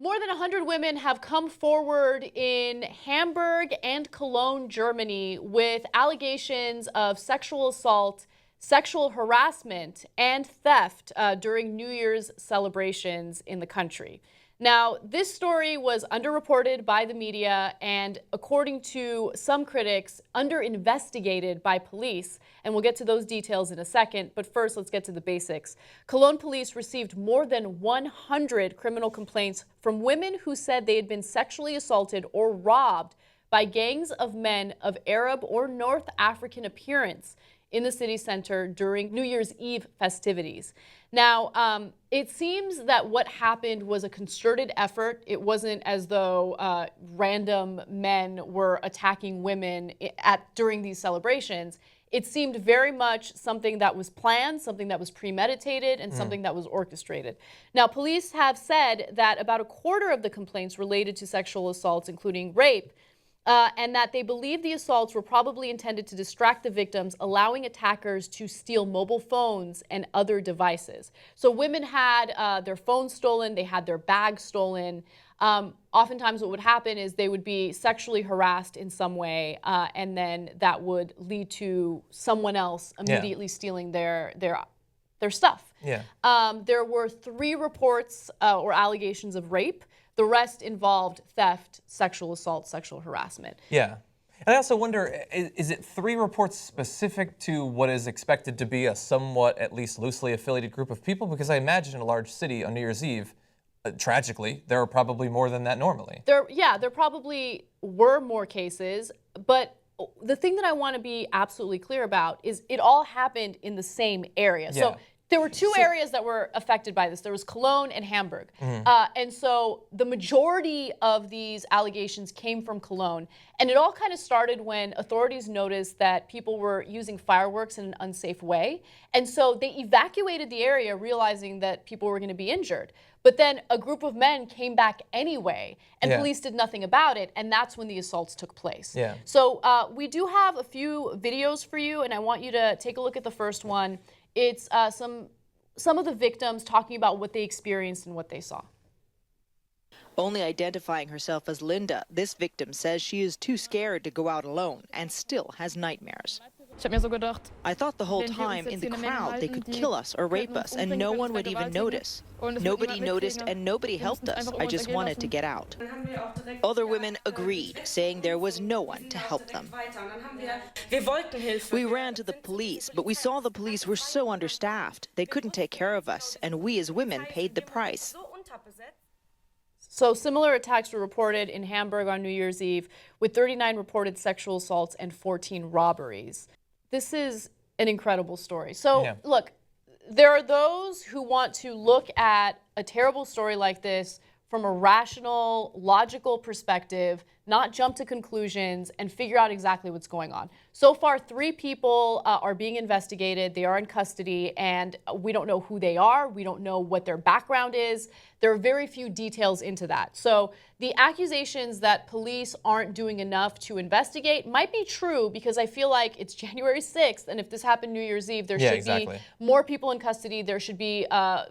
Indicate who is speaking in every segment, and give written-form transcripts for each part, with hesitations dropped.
Speaker 1: More than 100 women have come forward in Hamburg and Cologne, Germany, with allegations of sexual assault, sexual harassment, and theft during New Year's celebrations in the country. Now, this story was underreported by the media and, according to some critics, under-investigated by police. And we'll get to those details in a second. But first, let's get to the basics. Cologne police received more than 100 criminal complaints from women who said they had been sexually assaulted or robbed by gangs of men of Arab or North African appearance in the city center during New Year's Eve festivities. Now, it seems that what happened was a concerted effort. It wasn't as though random men were attacking women during these celebrations. It seemed very much something that was planned, something that was premeditated, and something that was orchestrated. Now, police have said that about a quarter of the complaints related to sexual assaults, including rape, and that they believe the assaults were probably intended to distract the victims, allowing attackers to steal mobile phones and other devices. So women had their phones stolen, they had their bags stolen. Oftentimes what would happen is they would be sexually harassed in some way, and then that would lead to someone else immediately stealing their stuff.
Speaker 2: Yeah.
Speaker 1: There were 3 reports or allegations of rape. The rest involved theft, sexual assault, sexual harassment.
Speaker 2: Yeah. And I also wonder, is it 3 reports specific to what is expected to be a somewhat, at least loosely affiliated group of people? Because I imagine in a large city on New Year's Eve, tragically, there are probably more than that normally.
Speaker 1: There probably were more cases, but the thing that I want to be absolutely clear about is it all happened in the same area.
Speaker 2: Yeah.
Speaker 1: So there were 2 areas that were affected by this. There was Cologne and Hamburg. And so the majority of these allegations came from Cologne. And it all kind of started when authorities noticed that people were using fireworks in an unsafe way. And so they evacuated the area, realizing that people were going to be injured. But then a group of men came back anyway, and police did nothing about it, and that's when the assaults took place.
Speaker 2: Yeah.
Speaker 1: So we do have a few videos for you, and I want you to take a look at the first one. It's some of the victims talking about what they experienced and what they saw.
Speaker 3: Only identifying herself as Linda, this victim says she is too scared to go out alone and still has nightmares. I thought the whole time in the crowd they could kill us or rape us and no one would even notice. Nobody noticed and nobody helped us. I just wanted to get out. Other women agreed, saying there was no one to help them. We ran to the police, but we saw the police were so understaffed. They couldn't take care of us, and we as women paid the price.
Speaker 1: So similar attacks were reported in Hamburg on New Year's Eve, with 39 reported sexual assaults and 14 robberies. This is an incredible story. So look, there are those who want to look at a terrible story like this from a rational, logical perspective, not jump to conclusions, and figure out exactly what's going on. So far, 3 people are being investigated. They are in custody, and we don't know who they are. We don't know what their background is. There are very few details into that. So the accusations that police aren't doing enough to investigate might be true, because I feel like it's January 6th, and if this happened New Year's Eve, there should be more people in custody. There should be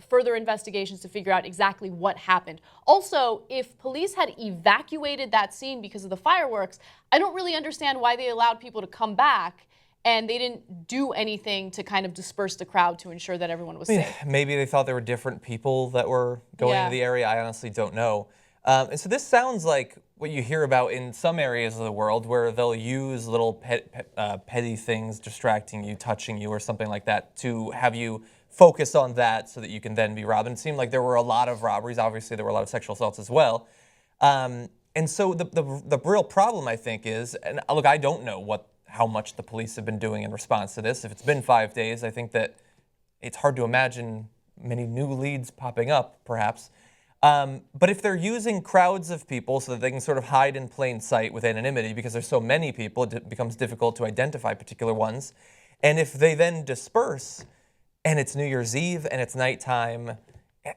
Speaker 1: further investigations to figure out exactly what happened. Also, if police had evacuated that scene because of the fireworks, I don't really understand why they allowed people to come back and they didn't do anything to kind of disperse the crowd to ensure that everyone was safe.
Speaker 2: Maybe they thought there were different people that were going into the area. I honestly don't know. And so this sounds like what you hear about in some areas of the world, where they'll use little petty things distracting you, touching you, or something like that to have you focus on that so that you can then be robbed. And it seemed like there were a lot of robberies. Obviously, there were a lot of sexual assaults as well. And so the real problem, I think, is, and look, I don't know how much the police have been doing in response to this. If it's been 5 days, I think that it's hard to imagine many new leads popping up, perhaps. But if they're using crowds of people so that they can sort of hide in plain sight with anonymity, because there's so many people, it becomes difficult to identify particular ones. And if they then disperse, and it's New Year's Eve and it's nighttime,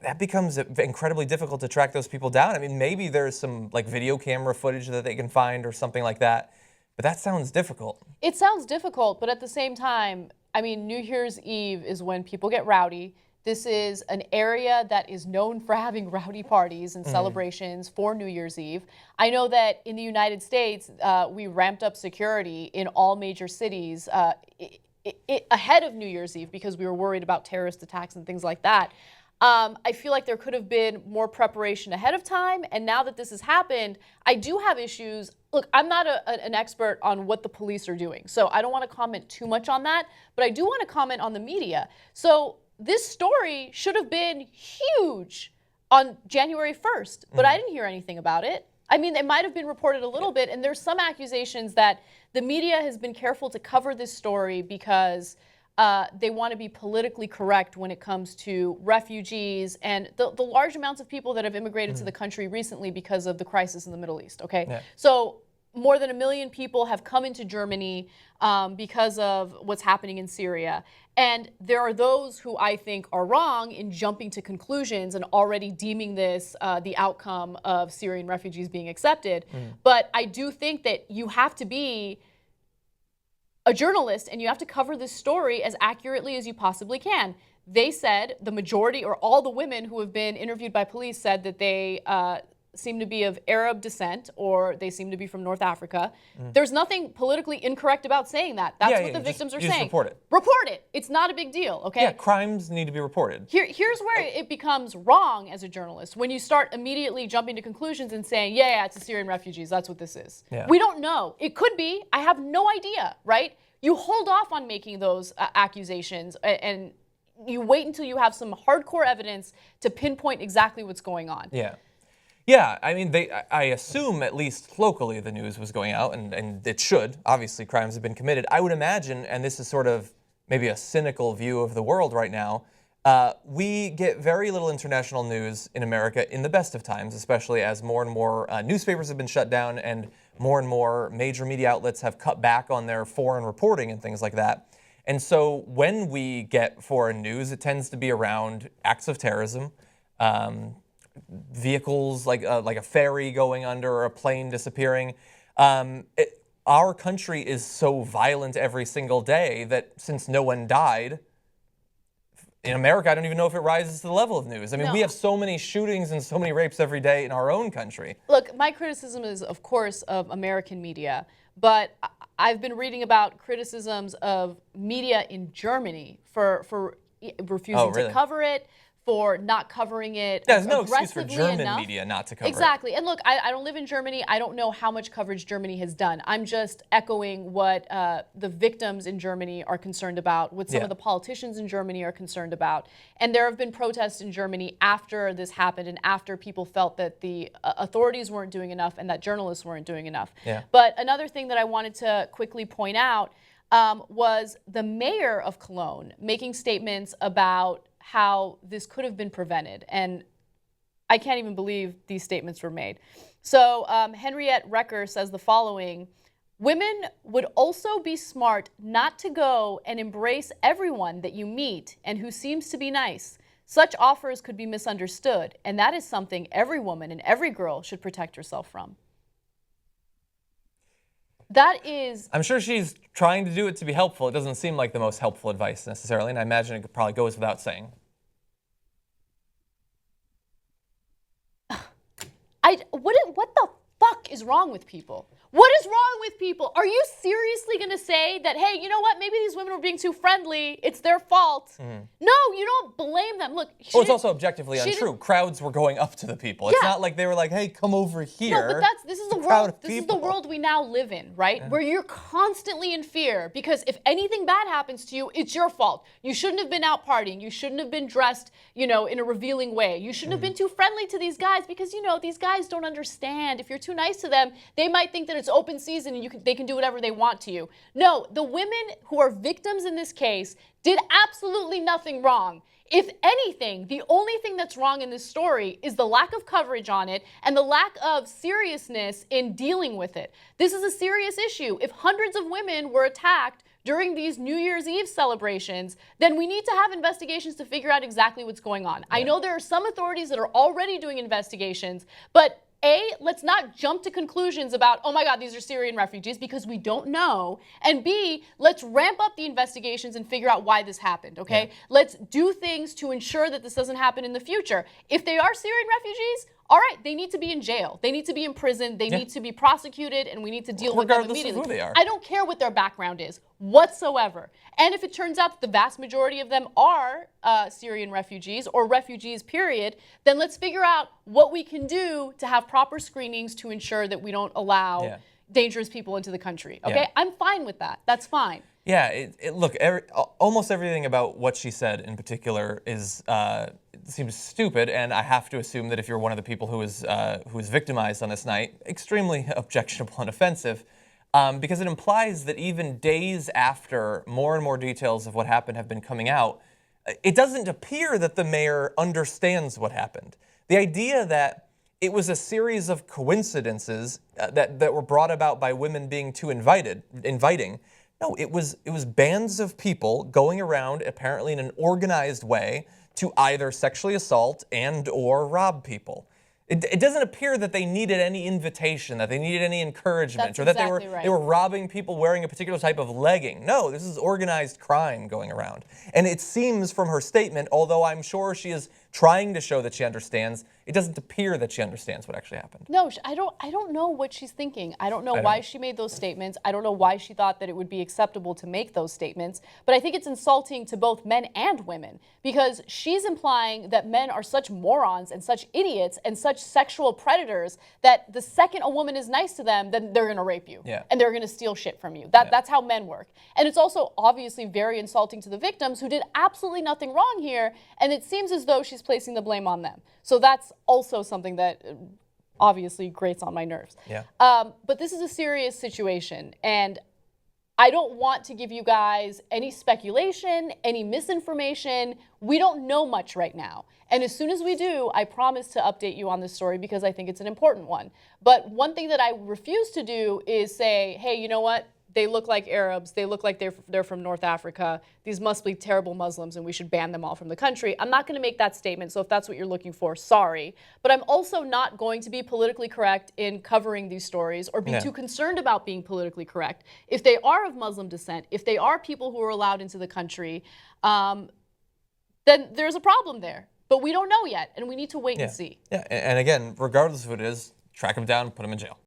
Speaker 2: that becomes incredibly difficult to track those people down. I mean, maybe there's some video camera footage that they can find or something like that, but that sounds difficult.
Speaker 1: It sounds difficult, but at the same time, I mean, New Year's Eve is when people get rowdy. This is an area that is known for having rowdy parties and celebrations for New Year's Eve. I know that in the United States, we ramped up security in all major cities ahead of New Year's Eve because we were worried about terrorist attacks and things like that. I feel like there could have been more preparation ahead of time. And now that this has happened, I do have issues. Look, I'm not an expert on what the police are doing, so I don't want to comment too much on that. But I do want to comment on the media. So this story should have been huge on January 1st, but I didn't hear anything about it. I mean, it might have been reported a little bit, and there's some accusations that the media has been careful to cover this story because they want to be politically correct when it comes to refugees and the large amounts of people that have immigrated to the country recently because of the crisis in the Middle East, okay? Yeah. So more than 1 million people have come into Germany because of what's happening in Syria. And there are those who I think are wrong in jumping to conclusions and already deeming this the outcome of Syrian refugees being accepted. But I do think that you have to be a journalist and you have to cover this story as accurately as you possibly can. They said the majority or all the women who have been interviewed by police said that they seem to be of Arab descent or they seem to be from North Africa. There's nothing politically incorrect about saying that. That's what the victims are saying.
Speaker 2: Just report it.
Speaker 1: Report it. It's not a big deal, okay?
Speaker 2: Yeah, crimes need to be reported.
Speaker 1: Here's where it becomes wrong as a journalist, when you start immediately jumping to conclusions and saying, yeah, it's the Syrian refugees, that's what this is. Yeah. We don't know. It could be. I have no idea, right? You hold off on making those accusations and you wait until you have some hardcore evidence to pinpoint exactly what's going on.
Speaker 2: Yeah. Yeah, I mean, I assume at least locally the news was going out, and it should. Obviously, crimes have been committed. I would imagine, and this is sort of maybe a cynical view of the world right now, we get very little international news in America in the best of times, especially as more and more newspapers have been shut down and more major media outlets have cut back on their foreign reporting and things like that. And so when we get foreign news, it tends to be around acts of terrorism, vehicles like a ferry going under or a plane disappearing. Our country is so violent every single day that since no one died, in America, I don't even know if it rises to the level of news. I mean, we have so many shootings and so many rapes every day in our own country.
Speaker 1: Look, my criticism is, of course, of American media, but I've been reading about criticisms of media in Germany for refusing to cover it, for not covering it.
Speaker 2: Yeah, there's no excuse for German
Speaker 1: enough.
Speaker 2: media not to cover it.
Speaker 1: Exactly. And look, I don't live in Germany. I don't know how much coverage Germany has done. I'm just echoing what the victims in Germany are concerned about, what some of the politicians in Germany are concerned about. And there have been protests in Germany after this happened and after people felt that the authorities weren't doing enough and that journalists weren't doing enough. Yeah. But another thing that I wanted to quickly point out was the mayor of Cologne making statements about how this could have been prevented. And I can't even believe these statements were made. So Henriette Recker says the following: women would also be smart not to go and embrace everyone that you meet and who seems to be nice. Such offers could be misunderstood, and that is something every woman and every girl should protect herself from. That is...
Speaker 2: I'm sure she's trying to do it to be helpful. It doesn't seem like the most helpful advice necessarily, and I imagine it probably goes without saying.
Speaker 1: What the fuck is wrong with people? What is wrong with people? Are you seriously going to say that, hey, you know what, maybe these women were being too friendly, it's their fault? No, you don't blame them. Look,
Speaker 2: well, it's also objectively untrue. Crowds were going up to the people. It's not like they were like, hey, come over here.
Speaker 1: No, but this is the world. This is the world we now live in, right? Yeah. Where you're constantly in fear because if anything bad happens to you, it's your fault. You shouldn't have been out partying. You shouldn't have been dressed, in a revealing way. You shouldn't have been too friendly to these guys because, these guys don't understand. If you're too nice to them, they might think that it's open season and they can do whatever they want to you. No, the women who are victims in this case did absolutely nothing wrong. If anything, the only thing that's wrong in this story is the lack of coverage on it and the lack of seriousness in dealing with it. This is a serious issue. If hundreds of women were attacked during these New Year's Eve celebrations, then we need to have investigations to figure out exactly what's going on. Yeah. I know there are some authorities that are already doing investigations, but let's not jump to conclusions about, oh my God, these are Syrian refugees, because we don't know. And B, let's ramp up the investigations and figure out why this happened, okay?
Speaker 2: Yeah.
Speaker 1: Let's do things to ensure that this doesn't happen in the future. If they are Syrian refugees, all right, they need to be in jail. They need to be in prison. They need to be prosecuted, and we need to deal with them immediately.
Speaker 2: Regardless of who they are.
Speaker 1: I don't care what their background is whatsoever. And if it turns out that the vast majority of them are Syrian refugees or refugees, period, then let's figure out what we can do to have proper screenings to ensure that we don't allow dangerous people into the country. Okay,
Speaker 2: Yeah.
Speaker 1: I'm fine with that. That's fine.
Speaker 2: Yeah, look, almost everything about what she said in particular is seems stupid, and I have to assume that if you're one of the people who was victimized on this night, extremely objectionable and offensive, because it implies that even days after more and more details of what happened have been coming out, it doesn't appear that the mayor understands what happened. The idea that it was a series of coincidences that were brought about by women being too inviting. No, it was bands of people going around apparently in an organized way to either sexually assault and or rob people. It doesn't appear that they needed any invitation, that they needed any encouragement, or that they were robbing people wearing a particular type of legging. No, this is organized crime going around. And it seems from her statement, although I'm sure she is trying to show that she understands, it doesn't appear that she understands what actually happened.
Speaker 1: No, I don't know what she's thinking. I don't know why she made those statements. I don't know why she thought that it would be acceptable to make those statements. But I think it's insulting to both men and women, because she's implying that men are such morons and such idiots and such sexual predators that the second a woman is nice to them, then they're going to rape you.
Speaker 2: Yeah.
Speaker 1: And they're going to steal shit from you. That's how men work. And it's also obviously very insulting to the victims who did absolutely nothing wrong here. And it seems as though she's placing the blame on them. So that's also something that obviously grates on my nerves.
Speaker 2: Yeah.
Speaker 1: But this is a serious situation, and I don't want to give you guys any speculation, any misinformation. We don't know much right now. And as soon as we do, I promise to update you on this story, because I think it's an important one. But one thing that I refuse to do is say, hey, you know what? They look like Arabs. They look like they're from North Africa. These must be terrible Muslims, and we should ban them all from the country. I'm not going to make that statement, so if that's what you're looking for, sorry. But I'm also not going to be politically correct in covering these stories or be too concerned about being politically correct. If they are of Muslim descent, if they are people who are allowed into the country, then there's a problem there. But we don't know yet, and we need to wait and see.
Speaker 2: Yeah, and again, regardless of who it is, track them down, put them in jail.